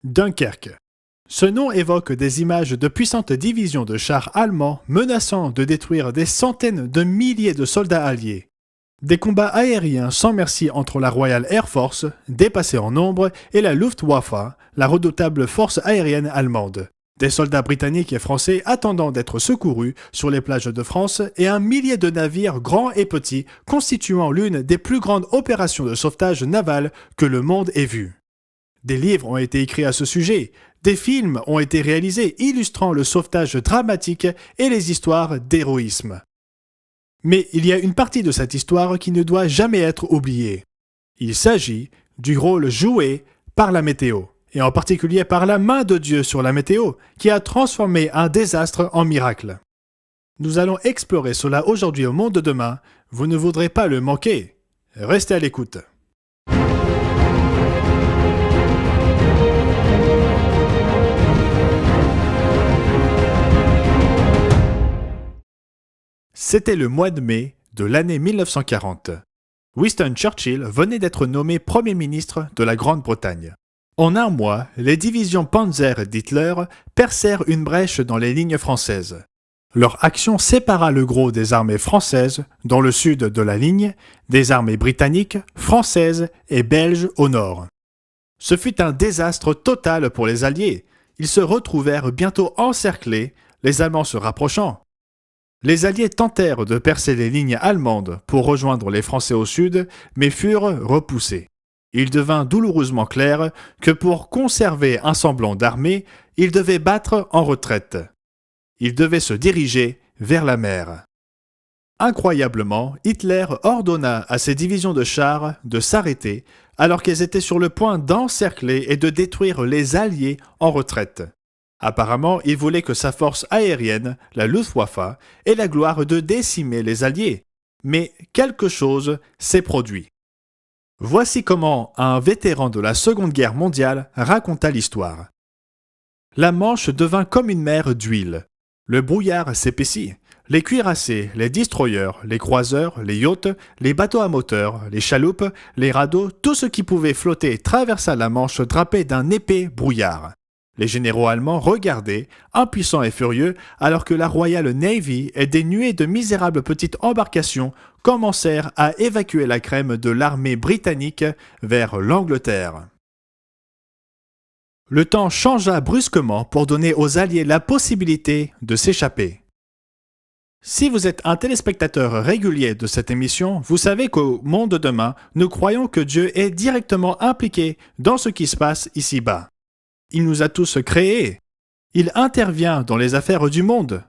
Dunkerque. Ce nom évoque des images de puissantes divisions de chars allemands menaçant de détruire des centaines de milliers de soldats alliés. Des combats aériens sans merci entre la Royal Air Force, dépassée en nombre, et la Luftwaffe, la redoutable force aérienne allemande. Des soldats britanniques et français attendant d'être secourus sur les plages de France et un millier de navires grands et petits constituant l'une des plus grandes opérations de sauvetage naval que le monde ait vues. Des livres ont été écrits à ce sujet, des films ont été réalisés illustrant le sauvetage dramatique et les histoires d'héroïsme. Mais il y a une partie de cette histoire qui ne doit jamais être oubliée. Il s'agit du rôle joué par la météo, et en particulier par la main de Dieu sur la météo, qui a transformé un désastre en miracle. Nous allons explorer cela aujourd'hui au Monde de demain, vous ne voudrez pas le manquer. Restez à l'écoute. C'était le mois de mai de l'année 1940. Winston Churchill venait d'être nommé Premier ministre de la Grande-Bretagne. En un mois, les divisions Panzer d'Hitler percèrent une brèche dans les lignes françaises. Leur action sépara le gros des armées françaises, dans le sud de la ligne, des armées britanniques, françaises et belges au nord. Ce fut un désastre total pour les Alliés. Ils se retrouvèrent bientôt encerclés, les Allemands se rapprochant. Les Alliés tentèrent de percer les lignes allemandes pour rejoindre les Français au sud, mais furent repoussés. Il devint douloureusement clair que pour conserver un semblant d'armée, ils devaient battre en retraite. Ils devaient se diriger vers la mer. Incroyablement, Hitler ordonna à ses divisions de chars de s'arrêter alors qu'elles étaient sur le point d'encercler et de détruire les Alliés en retraite. Apparemment, il voulait que sa force aérienne, la Luftwaffe, ait la gloire de décimer les Alliés. Mais quelque chose s'est produit. Voici comment un vétéran de la Seconde Guerre mondiale raconta l'histoire. La Manche devint comme une mer d'huile. Le brouillard s'épaissit. Les cuirassés, les destroyers, les croiseurs, les yachts, les bateaux à moteur, les chaloupes, les radeaux, tout ce qui pouvait flotter traversa la Manche drapé d'un épais brouillard. Les généraux allemands regardaient, impuissants et furieux, alors que la Royal Navy et des nuées de misérables petites embarcations commencèrent à évacuer la crème de l'armée britannique vers l'Angleterre. Le temps changea brusquement pour donner aux Alliés la possibilité de s'échapper. Si vous êtes un téléspectateur régulier de cette émission, vous savez qu'au Monde de demain, nous croyons que Dieu est directement impliqué dans ce qui se passe ici-bas. Il nous a tous créés. Il intervient dans les affaires du monde.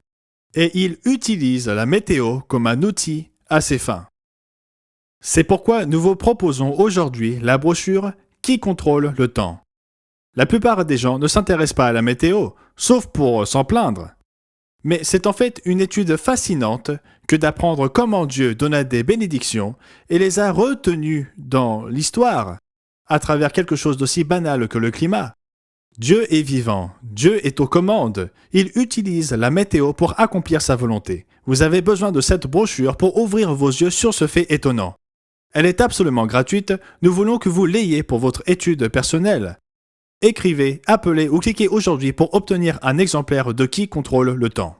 Et il utilise la météo comme un outil à ses fins. C'est pourquoi nous vous proposons aujourd'hui la brochure « Qui contrôle le temps ». La plupart des gens ne s'intéressent pas à la météo, sauf pour s'en plaindre. Mais c'est en fait une étude fascinante que d'apprendre comment Dieu donna des bénédictions et les a retenues dans l'histoire, à travers quelque chose d'aussi banal que le climat. Dieu est vivant, Dieu est aux commandes, il utilise la météo pour accomplir sa volonté. Vous avez besoin de cette brochure pour ouvrir vos yeux sur ce fait étonnant. Elle est absolument gratuite, nous voulons que vous l'ayez pour votre étude personnelle. Écrivez, appelez ou cliquez aujourd'hui pour obtenir un exemplaire de Qui contrôle le temps.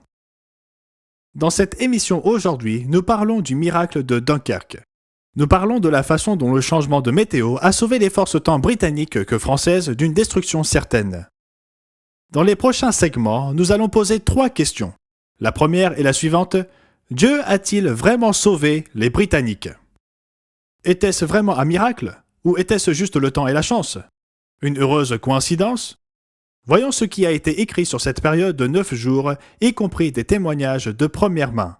Dans cette émission aujourd'hui, nous parlons du miracle de Dunkerque. Nous parlons de la façon dont le changement de météo a sauvé les forces tant britanniques que françaises d'une destruction certaine. Dans les prochains segments, nous allons poser 3 questions. La première est la suivante. Dieu a-t-il vraiment sauvé les Britanniques? Était-ce vraiment un miracle? Ou était-ce juste le temps et la chance? Une heureuse coïncidence? Voyons ce qui a été écrit sur cette période de 9 jours, y compris des témoignages de première main.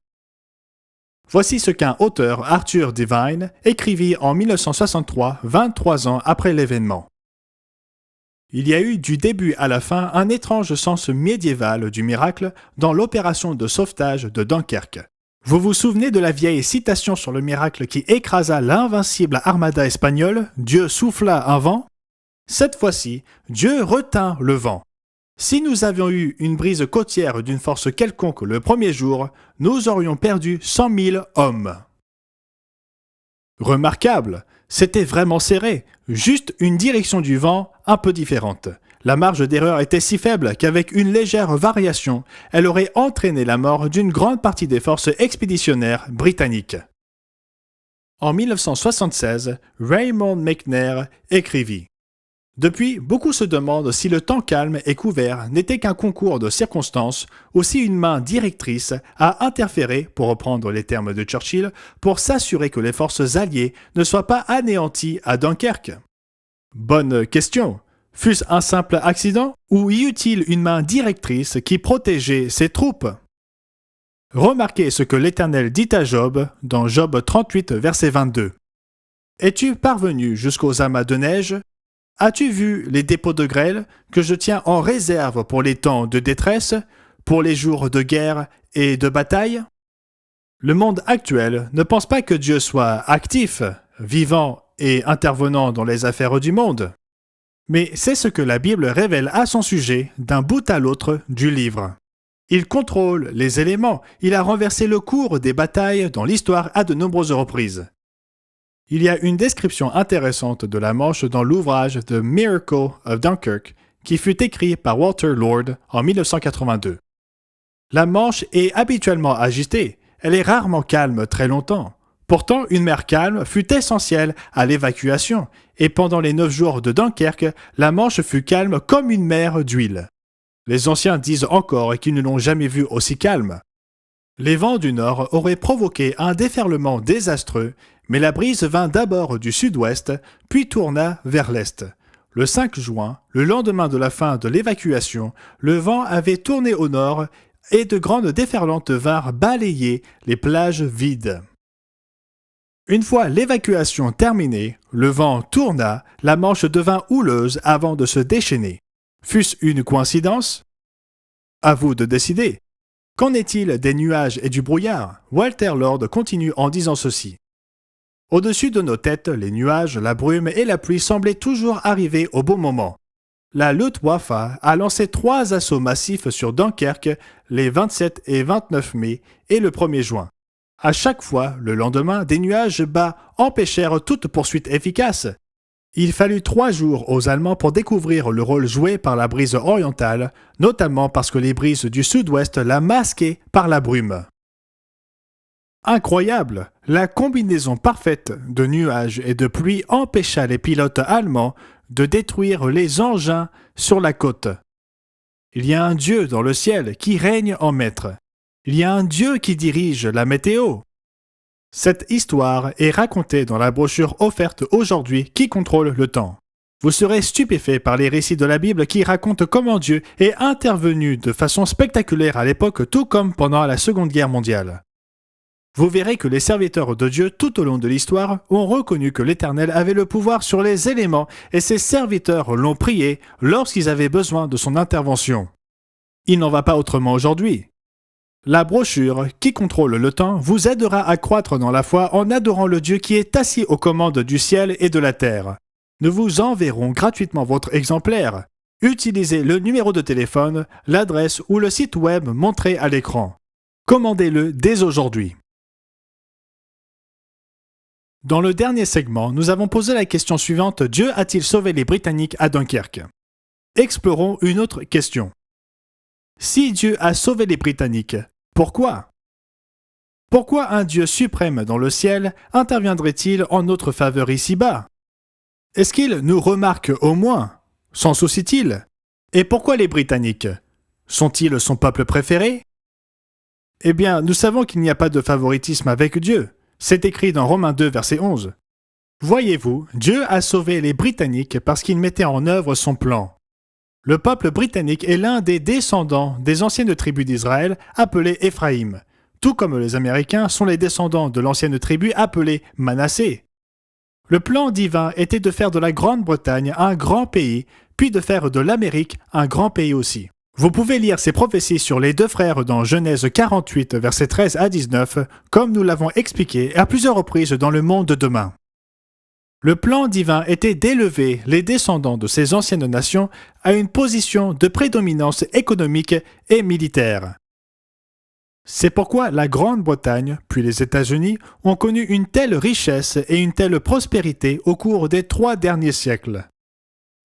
Voici ce qu'un auteur, Arthur Devine, écrivit en 1963, 23 ans après l'événement. Il y a eu du début à la fin un étrange sens médiéval du miracle dans l'opération de sauvetage de Dunkerque. Vous vous souvenez de la vieille citation sur le miracle qui écrasa l'invincible armada espagnole, Dieu souffla un vent? Cette fois-ci, Dieu retint le vent. Si nous avions eu une brise côtière d'une force quelconque le premier jour, nous aurions perdu 100 000 hommes. Remarquable, C'était vraiment serré, juste une direction du vent un peu différente. La marge d'erreur était si faible qu'avec une légère variation, elle aurait entraîné la mort d'une grande partie des forces expéditionnaires britanniques. En 1976, Raymond McNair écrivit « Depuis, beaucoup se demandent si le temps calme et couvert n'était qu'un concours de circonstances ou si une main directrice a interféré, pour reprendre les termes de Churchill, pour s'assurer que les forces alliées ne soient pas anéanties à Dunkerque. » Bonne question. Fut-ce un simple accident ou y eut-il une main directrice qui protégeait ses troupes? Remarquez ce que l'Éternel dit à Job dans Job 38, verset 22. « Es-tu parvenu jusqu'aux amas de neige? As-tu vu les dépôts de grêle que je tiens en réserve pour les temps de détresse, pour les jours de guerre et de bataille? » Le monde actuel ne pense pas que Dieu soit actif, vivant et intervenant dans les affaires du monde. Mais c'est ce que la Bible révèle à son sujet d'un bout à l'autre du livre. Il contrôle les éléments, il a renversé le cours des batailles dans l'histoire à de nombreuses reprises. Il y a une description intéressante de la Manche dans l'ouvrage The Miracle of Dunkirk qui fut écrit par Walter Lord en 1982. La Manche est habituellement agitée, elle est rarement calme très longtemps. Pourtant, une mer calme fut essentielle à l'évacuation, et pendant les 9 jours de Dunkerque, la Manche fut calme comme une mer d'huile. Les anciens disent encore qu'ils ne l'ont jamais vue aussi calme. Les vents du nord auraient provoqué un déferlement désastreux, mais la brise vint d'abord du sud-ouest, puis tourna vers l'est. Le 5 juin, le lendemain de la fin de l'évacuation, le vent avait tourné au nord et de grandes déferlantes vinrent balayer les plages vides. Une fois l'évacuation terminée, le vent tourna, la Manche devint houleuse avant de se déchaîner. Fut-ce une coïncidence? À vous de décider. Qu'en est-il des nuages et du brouillard? Walter Lord continue en disant ceci. Au-dessus de nos têtes, les nuages, la brume et la pluie semblaient toujours arriver au bon moment. La Luftwaffe a lancé 3 assauts massifs sur Dunkerque les 27 et 29 mai et le 1er juin. À chaque fois, le lendemain, des nuages bas empêchèrent toute poursuite efficace. Il fallut 3 jours aux Allemands pour découvrir le rôle joué par la brise orientale, notamment parce que les brises du sud-ouest la masquaient par la brume. Incroyable! La combinaison parfaite de nuages et de pluie empêcha les pilotes allemands de détruire les engins sur la côte. Il y a un Dieu dans le ciel qui règne en maître. Il y a un Dieu qui dirige la météo. Cette histoire est racontée dans la brochure offerte aujourd'hui qui contrôle le temps. Vous serez stupéfait par les récits de la Bible qui racontent comment Dieu est intervenu de façon spectaculaire à l'époque, tout comme pendant la Seconde Guerre mondiale. Vous verrez que les serviteurs de Dieu tout au long de l'histoire ont reconnu que l'Éternel avait le pouvoir sur les éléments et ses serviteurs l'ont prié lorsqu'ils avaient besoin de son intervention. Il n'en va pas autrement aujourd'hui. La brochure qui contrôle le temps vous aidera à croître dans la foi en adorant le Dieu qui est assis aux commandes du ciel et de la terre. Nous vous enverrons gratuitement votre exemplaire. Utilisez le numéro de téléphone, l'adresse ou le site web montré à l'écran. Commandez-le dès aujourd'hui. Dans le dernier segment, nous avons posé la question suivante: Dieu a-t-il sauvé les Britanniques à Dunkerque? Explorons une autre question. Si Dieu a sauvé les Britanniques, pourquoi? Pourquoi un Dieu suprême dans le ciel interviendrait-il en notre faveur ici-bas? Est-ce qu'il nous remarque au moins? S'en soucie-t-il? Et pourquoi les Britanniques? Sont-ils son peuple préféré? Eh bien, nous savons qu'il n'y a pas de favoritisme avec Dieu. C'est écrit dans Romains 2, verset 11. Voyez-vous, Dieu a sauvé les Britanniques parce qu'il mettait en œuvre son plan. Le peuple britannique est l'un des descendants des anciennes tribus d'Israël appelées Éphraïm, tout comme les Américains sont les descendants de l'ancienne tribu appelée Manassé. Le plan divin était de faire de la Grande-Bretagne un grand pays, puis de faire de l'Amérique un grand pays aussi. Vous pouvez lire ces prophéties sur les 2 frères dans Genèse 48, versets 13 à 19, comme nous l'avons expliqué à plusieurs reprises dans Le Monde de demain. Le plan divin était d'élever les descendants de ces anciennes nations à une position de prédominance économique et militaire. C'est pourquoi la Grande-Bretagne, puis les États-Unis, ont connu une telle richesse et une telle prospérité au cours des 3 derniers siècles.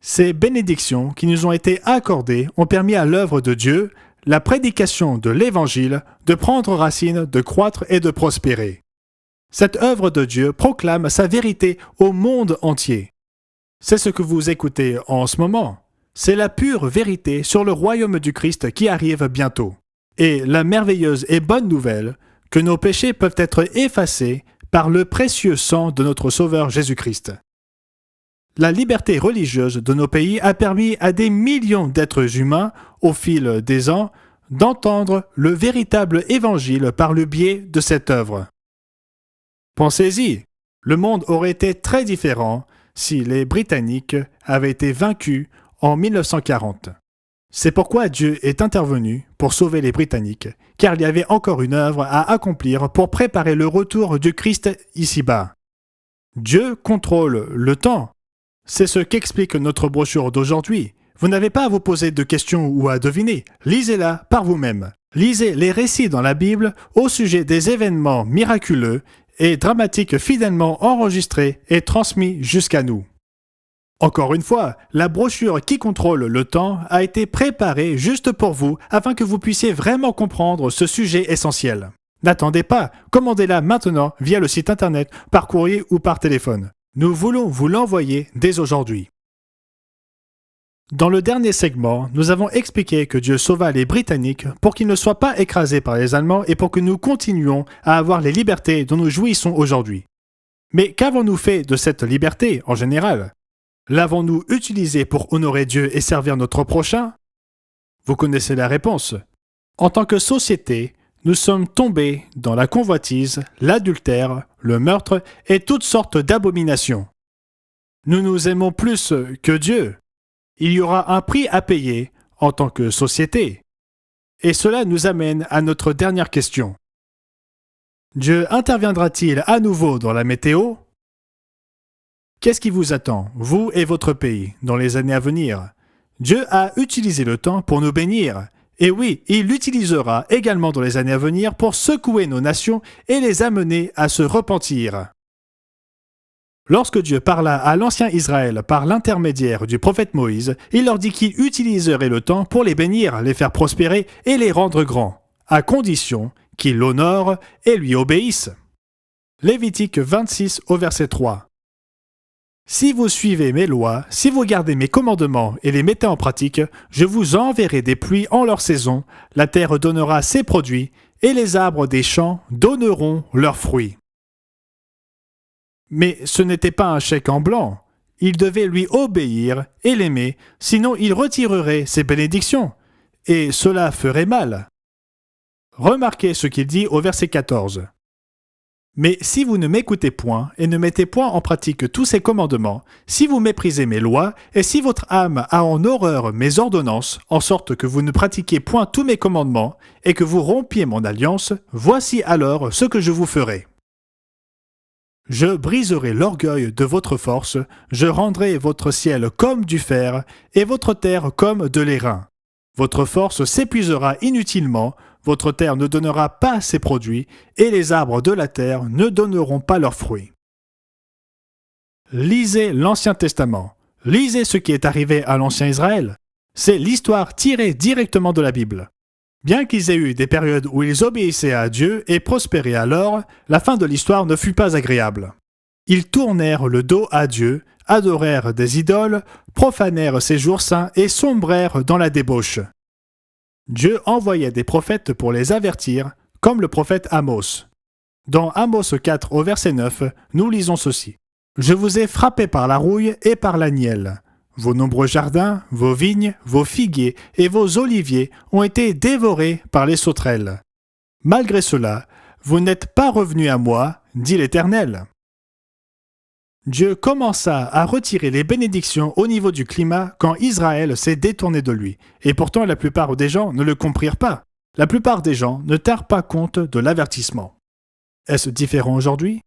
Ces bénédictions qui nous ont été accordées ont permis à l'œuvre de Dieu, la prédication de l'Évangile, de prendre racine, de croître et de prospérer. Cette œuvre de Dieu proclame sa vérité au monde entier. C'est ce que vous écoutez en ce moment. C'est la pure vérité sur le royaume du Christ qui arrive bientôt. Et la merveilleuse et bonne nouvelle que nos péchés peuvent être effacés par le précieux sang de notre Sauveur Jésus-Christ. La liberté religieuse de nos pays a permis à des millions d'êtres humains, au fil des ans, d'entendre le véritable évangile par le biais de cette œuvre. Pensez-y, le monde aurait été très différent si les Britanniques avaient été vaincus en 1940. C'est pourquoi Dieu est intervenu pour sauver les Britanniques, car il y avait encore une œuvre à accomplir pour préparer le retour du Christ ici-bas. Dieu contrôle le temps. C'est ce qu'explique notre brochure d'aujourd'hui. Vous n'avez pas à vous poser de questions ou à deviner. Lisez-la par vous-même. Lisez les récits dans la Bible au sujet des événements miraculeux et dramatiques fidèlement enregistrés et transmis jusqu'à nous. Encore une fois, la brochure qui contrôle le temps a été préparée juste pour vous afin que vous puissiez vraiment comprendre ce sujet essentiel. N'attendez pas, commandez-la maintenant via le site internet, par courrier ou par téléphone. Nous voulons vous l'envoyer dès aujourd'hui. Dans le dernier segment, nous avons expliqué que Dieu sauva les Britanniques pour qu'ils ne soient pas écrasés par les Allemands et pour que nous continuions à avoir les libertés dont nous jouissons aujourd'hui. Mais qu'avons-nous fait de cette liberté en général? L'avons-nous utilisée pour honorer Dieu et servir notre prochain? Vous connaissez la réponse. En tant que société, nous sommes tombés dans la convoitise, l'adultère, le meurtre et toutes sortes d'abominations. Nous nous aimons plus que Dieu. Il y aura un prix à payer en tant que société. Et cela nous amène à notre dernière question. Dieu interviendra-t-il à nouveau dans la météo? Qu'est-ce qui vous attend, vous et votre pays, dans les années à venir? Dieu a utilisé le temps pour nous bénir. Et oui, il l'utilisera également dans les années à venir pour secouer nos nations et les amener à se repentir. Lorsque Dieu parla à l'ancien Israël par l'intermédiaire du prophète Moïse, il leur dit qu'il utiliserait le temps pour les bénir, les faire prospérer et les rendre grands, à condition qu'ils l'honorent et lui obéissent. Lévitique 26 au verset 3. Si vous suivez mes lois, si vous gardez mes commandements et les mettez en pratique, je vous enverrai des pluies en leur saison, la terre donnera ses produits, et les arbres des champs donneront leurs fruits. Mais ce n'était pas un chèque en blanc. Il devait lui obéir et l'aimer, sinon il retirerait ses bénédictions, et cela ferait mal. Remarquez ce qu'il dit au verset 14. Mais si vous ne m'écoutez point et ne mettez point en pratique tous ces commandements, si vous méprisez mes lois, et si votre âme a en horreur mes ordonnances, en sorte que vous ne pratiquiez point tous mes commandements, et que vous rompiez mon alliance, voici alors ce que je vous ferai. Je briserai l'orgueil de votre force, je rendrai votre ciel comme du fer, et votre terre comme de l'airain. Votre force s'épuisera inutilement, votre terre ne donnera pas ses produits, et les arbres de la terre ne donneront pas leurs fruits. Lisez l'Ancien Testament. Lisez ce qui est arrivé à l'Ancien Israël. C'est l'histoire tirée directement de la Bible. Bien qu'ils aient eu des périodes où ils obéissaient à Dieu et prospéraient alors, la fin de l'histoire ne fut pas agréable. Ils tournèrent le dos à Dieu, adorèrent des idoles, profanèrent ses jours saints et sombrèrent dans la débauche. Dieu envoyait des prophètes pour les avertir, comme le prophète Amos. Dans Amos 4 au verset 9, nous lisons ceci. « Je vous ai frappé par la rouille et par la nielle. Vos nombreux jardins, vos vignes, vos figuiers et vos oliviers ont été dévorés par les sauterelles. Malgré cela, vous n'êtes pas revenus à moi, dit l'Éternel. » Dieu commença à retirer les bénédictions au niveau du climat quand Israël s'est détourné de lui. Et pourtant, la plupart des gens ne le comprirent pas. La plupart des gens ne tinrent pas compte de l'avertissement. Est-ce différent aujourd'hui?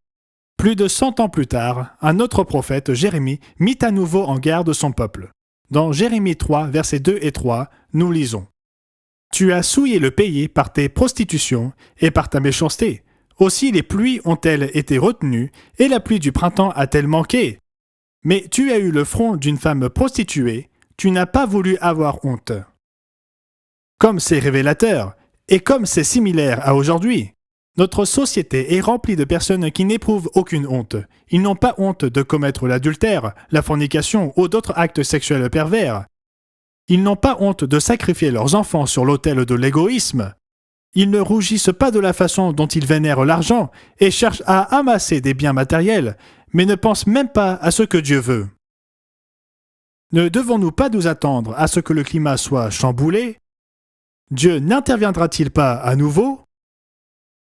Plus de 100 ans plus tard, un autre prophète, Jérémie, mit à nouveau en garde son peuple. Dans Jérémie 3, versets 2 et 3, nous lisons. « Tu as souillé le pays par tes prostitutions et par ta méchanceté. Aussi les pluies ont-elles été retenues, et la pluie du printemps a-t-elle manqué. Mais tu as eu le front d'une femme prostituée, tu n'as pas voulu avoir honte. Comme c'est révélateur, et comme c'est similaire à aujourd'hui, notre société est remplie de personnes qui n'éprouvent aucune honte. Ils n'ont pas honte de commettre l'adultère, la fornication ou d'autres actes sexuels pervers. Ils n'ont pas honte de sacrifier leurs enfants sur l'autel de l'égoïsme. Ils ne rougissent pas de la façon dont ils vénèrent l'argent et cherchent à amasser des biens matériels, mais ne pensent même pas à ce que Dieu veut. Ne devons-nous pas nous attendre à ce que le climat soit chamboulé? Dieu n'interviendra-t-il pas à nouveau?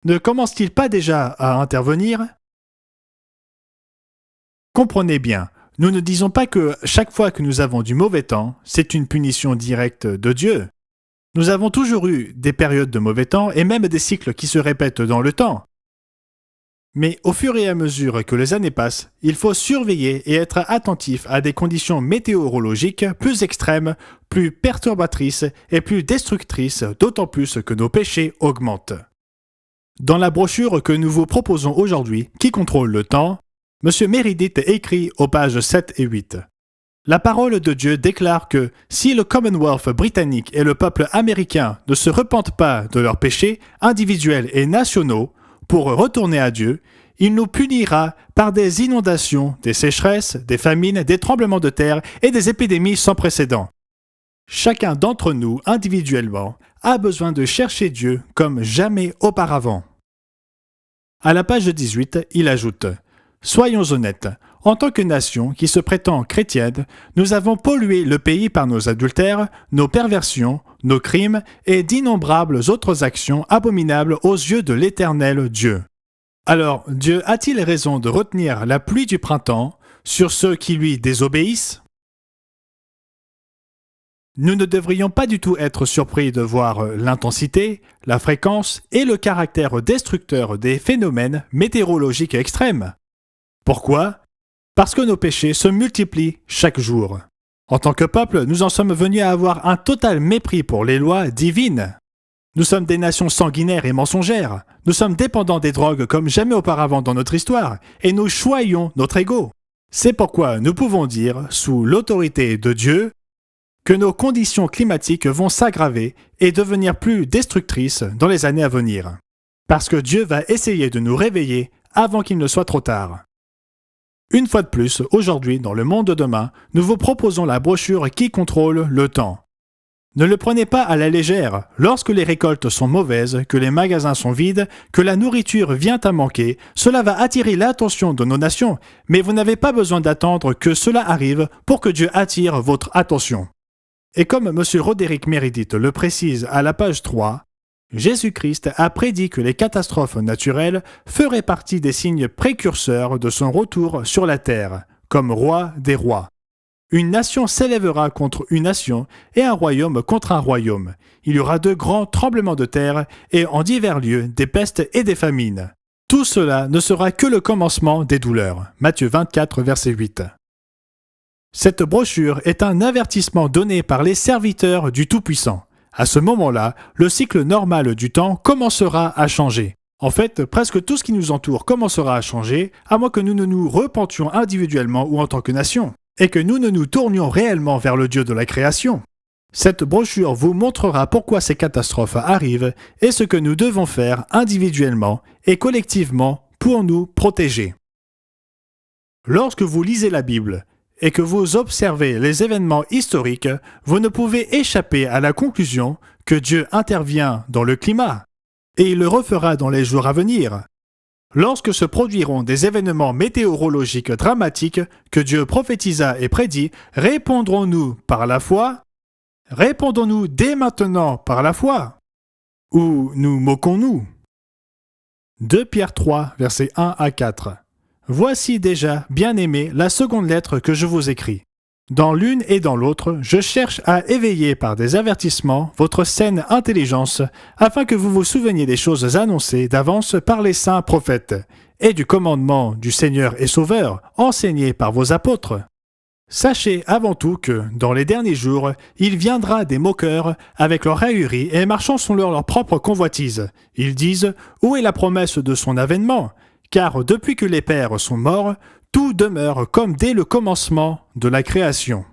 Ne commence-t-il pas déjà à intervenir? Comprenez bien, nous ne disons pas que chaque fois que nous avons du mauvais temps, c'est une punition directe de Dieu. Nous avons toujours eu des périodes de mauvais temps et même des cycles qui se répètent dans le temps. Mais au fur et à mesure que les années passent, il faut surveiller et être attentif à des conditions météorologiques plus extrêmes, plus perturbatrices et plus destructrices, d'autant plus que nos péchés augmentent. Dans la brochure que nous vous proposons aujourd'hui, Qui contrôle le temps, M. Meredith écrit aux pages 7 et 8. La parole de Dieu déclare que si le Commonwealth britannique et le peuple américain ne se repentent pas de leurs péchés individuels et nationaux pour retourner à Dieu, il nous punira par des inondations, des sécheresses, des famines, des tremblements de terre et des épidémies sans précédent. Chacun d'entre nous, individuellement, a besoin de chercher Dieu comme jamais auparavant. À la page 18, il ajoute « Soyons honnêtes, en tant que nation qui se prétend chrétienne, nous avons pollué le pays par nos adultères, nos perversions, nos crimes et d'innombrables autres actions abominables aux yeux de l'Éternel Dieu. Alors, Dieu a-t-il raison de retenir la pluie du printemps sur ceux qui lui désobéissent? Nous ne devrions pas du tout être surpris de voir l'intensité, la fréquence et le caractère destructeur des phénomènes météorologiques extrêmes. Pourquoi? Parce que nos péchés se multiplient chaque jour. En tant que peuple, nous en sommes venus à avoir un total mépris pour les lois divines. Nous sommes des nations sanguinaires et mensongères. Nous sommes dépendants des drogues comme jamais auparavant dans notre histoire, et nous choyons notre ego. C'est pourquoi nous pouvons dire, sous l'autorité de Dieu, que nos conditions climatiques vont s'aggraver et devenir plus destructrices dans les années à venir. Parce que Dieu va essayer de nous réveiller avant qu'il ne soit trop tard. Une fois de plus, aujourd'hui, dans le monde de demain, nous vous proposons la brochure Qui contrôle le temps. Ne le prenez pas à la légère. Lorsque les récoltes sont mauvaises, que les magasins sont vides, que la nourriture vient à manquer, cela va attirer l'attention de nos nations, mais vous n'avez pas besoin d'attendre que cela arrive pour que Dieu attire votre attention. Et comme M. Roderick Meredith le précise à la page 3, Jésus-Christ a prédit que les catastrophes naturelles feraient partie des signes précurseurs de son retour sur la terre, comme roi des rois. Une nation s'élèvera contre une nation et un royaume contre un royaume. Il y aura de grands tremblements de terre et en divers lieux des pestes et des famines. Tout cela ne sera que le commencement des douleurs. Matthieu 24, verset 8. Cette brochure est un avertissement donné par les serviteurs du Tout-Puissant. À ce moment-là, le cycle normal du temps commencera à changer. En fait, presque tout ce qui nous entoure commencera à changer, à moins que nous ne nous repentions individuellement ou en tant que nation, et que nous ne nous tournions réellement vers le Dieu de la création. Cette brochure vous montrera pourquoi ces catastrophes arrivent et ce que nous devons faire individuellement et collectivement pour nous protéger. Lorsque vous lisez la Bible, et que vous observez les événements historiques, vous ne pouvez échapper à la conclusion que Dieu intervient dans le climat, et il le refera dans les jours à venir. Lorsque se produiront des événements météorologiques dramatiques que Dieu prophétisa et prédit, répondrons-nous par la foi? Répondons-nous dès maintenant par la foi? Ou nous moquons-nous? 2 Pierre 3, versets 1 à 4. Voici déjà, bien-aimés, la seconde lettre que je vous écris. Dans l'une et dans l'autre, je cherche à éveiller par des avertissements votre saine intelligence, afin que vous vous souveniez des choses annoncées d'avance par les saints prophètes, et du commandement du Seigneur et Sauveur, enseigné par vos apôtres. Sachez avant tout que, dans les derniers jours, il viendra des moqueurs avec leurs railleries et marchant selon leur propre convoitise. Ils disent « Où est la promesse de son avènement ?» Car depuis que les pères sont morts, tout demeure comme dès le commencement de la création.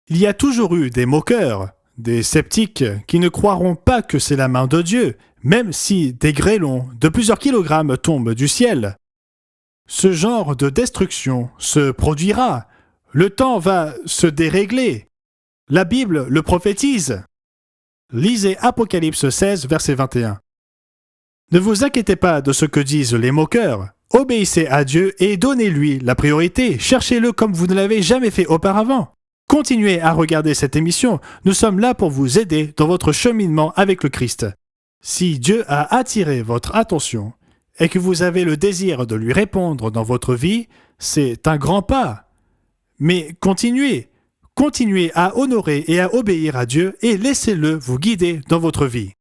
Il y a toujours eu des moqueurs, des sceptiques qui ne croiront pas que c'est la main de Dieu, même si des grêlons de plusieurs kilogrammes tombent du ciel. Ce genre de destruction se produira. Le temps va se dérégler. La Bible le prophétise. Lisez Apocalypse 16, verset 21. Ne vous inquiétez pas de ce que disent les moqueurs. Obéissez à Dieu et donnez-lui la priorité. Cherchez-le comme vous ne l'avez jamais fait auparavant. Continuez à regarder cette émission. Nous sommes là pour vous aider dans votre cheminement avec le Christ. Si Dieu a attiré votre attention et que vous avez le désir de lui répondre dans votre vie, c'est un grand pas. Mais continuez à honorer et à obéir à Dieu et laissez-le vous guider dans votre vie.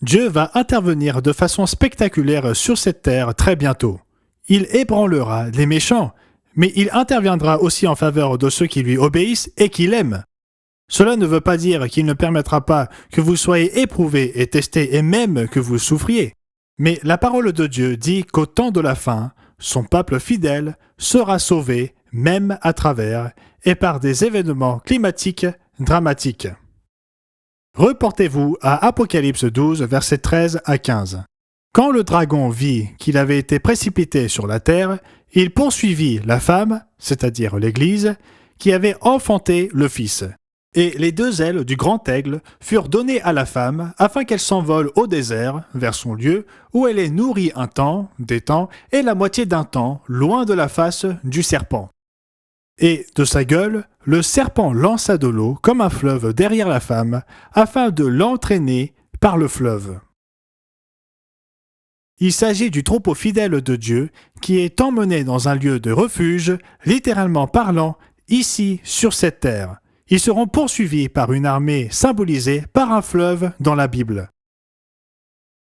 Dieu va intervenir de façon spectaculaire sur cette terre très bientôt. Il ébranlera les méchants, mais il interviendra aussi en faveur de ceux qui lui obéissent et qui l'aiment. Cela ne veut pas dire qu'il ne permettra pas que vous soyez éprouvés et testés et même que vous souffriez. Mais la parole de Dieu dit qu'au temps de la fin, son peuple fidèle sera sauvé, même à travers et par des événements climatiques dramatiques. Reportez-vous à Apocalypse 12, versets 13 à 15. Quand le dragon vit qu'il avait été précipité sur la terre, il poursuivit la femme, c'est-à-dire l'Église, qui avait enfanté le Fils. Et les deux ailes du grand aigle furent données à la femme afin qu'elle s'envole au désert vers son lieu où elle est nourrie un temps, des temps, et la moitié d'un temps, loin de la face du serpent. Et de sa gueule, le serpent lança de l'eau comme un fleuve derrière la femme afin de l'entraîner par le fleuve. Il s'agit du troupeau fidèle de Dieu qui est emmené dans un lieu de refuge, littéralement parlant, ici sur cette terre. Ils seront poursuivis par une armée symbolisée par un fleuve dans la Bible.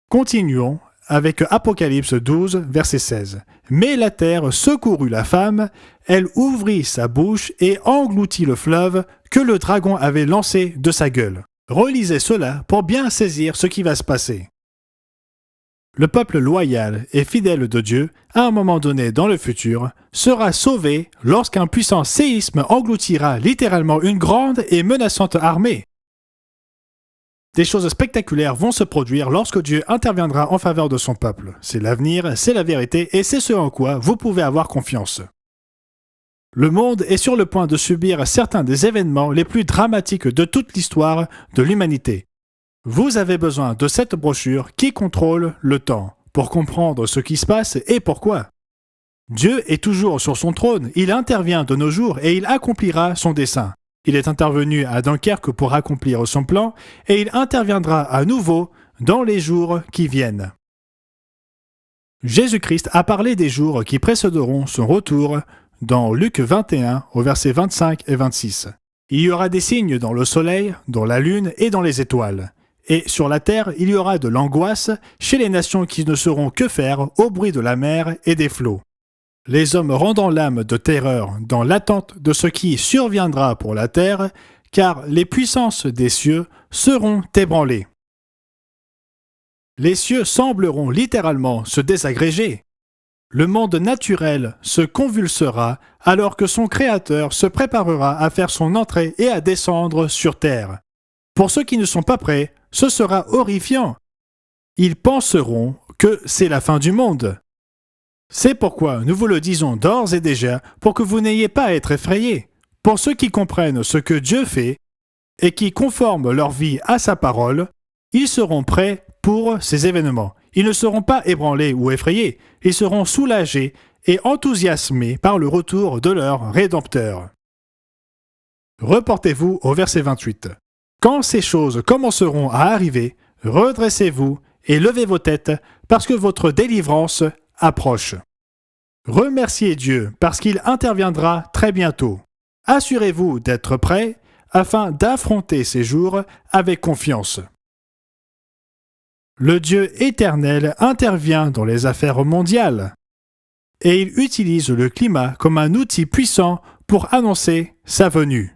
Continuons avec Apocalypse 12, verset 16. « Mais la terre secourut la femme, elle ouvrit sa bouche et engloutit le fleuve que le dragon avait lancé de sa gueule. » Relisez cela pour bien saisir ce qui va se passer. Le peuple loyal et fidèle de Dieu, à un moment donné dans le futur, sera sauvé lorsqu'un puissant séisme engloutira littéralement une grande et menaçante armée. Des choses spectaculaires vont se produire lorsque Dieu interviendra en faveur de son peuple. C'est l'avenir, c'est la vérité et c'est ce en quoi vous pouvez avoir confiance. Le monde est sur le point de subir certains des événements les plus dramatiques de toute l'histoire de l'humanité. Vous avez besoin de cette brochure qui contrôle le temps pour comprendre ce qui se passe et pourquoi. Dieu est toujours sur son trône, il intervient de nos jours et il accomplira son dessein. Il est intervenu à Dunkerque pour accomplir son plan et il interviendra à nouveau dans les jours qui viennent. Jésus-Christ a parlé des jours qui précéderont son retour dans Luc 21 au verset 25 et 26. Il y aura des signes dans le soleil, dans la lune et dans les étoiles. Et sur la terre, il y aura de l'angoisse chez les nations qui ne sauront que faire au bruit de la mer et des flots. Les hommes rendant l'âme de terreur dans l'attente de ce qui surviendra pour la terre, car les puissances des cieux seront ébranlées. Les cieux sembleront littéralement se désagréger. Le monde naturel se convulsera alors que son Créateur se préparera à faire son entrée et à descendre sur terre. Pour ceux qui ne sont pas prêts, ce sera horrifiant. Ils penseront que c'est la fin du monde. C'est pourquoi nous vous le disons d'ores et déjà pour que vous n'ayez pas à être effrayés. Pour ceux qui comprennent ce que Dieu fait et qui conforment leur vie à sa parole, ils seront prêts pour ces événements. Ils ne seront pas ébranlés ou effrayés, ils seront soulagés et enthousiasmés par le retour de leur Rédempteur. Reportez-vous au verset 28. Quand ces choses commenceront à arriver, redressez-vous et levez vos têtes parce que votre délivrance approche. Remerciez Dieu parce qu'il interviendra très bientôt. Assurez-vous d'être prêts afin d'affronter ces jours avec confiance. Le Dieu éternel intervient dans les affaires mondiales. et il utilise le climat comme un outil puissant pour annoncer sa venue.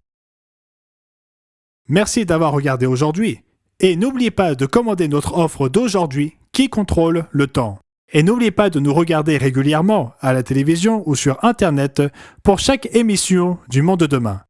Merci d'avoir regardé aujourd'hui et n'oubliez pas de commander notre offre d'aujourd'hui qui contrôle le temps. Et n'oubliez pas de nous regarder régulièrement à la télévision ou sur Internet pour chaque émission du Monde de demain.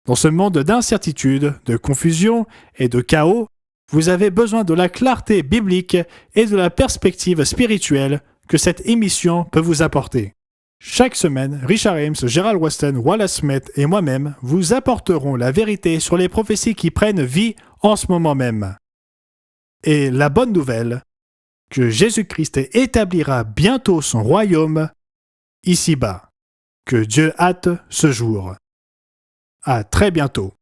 Dans ce monde d'incertitude, de confusion et de chaos, vous avez besoin de la clarté biblique et de la perspective spirituelle que cette émission peut vous apporter. Chaque semaine, Richard Ames, Gerald Weston, Wallace Smith et moi-même vous apporterons la vérité sur les prophéties qui prennent vie en ce moment même. Et la bonne nouvelle, que Jésus-Christ établira bientôt son royaume ici-bas. Que Dieu hâte ce jour. À très bientôt.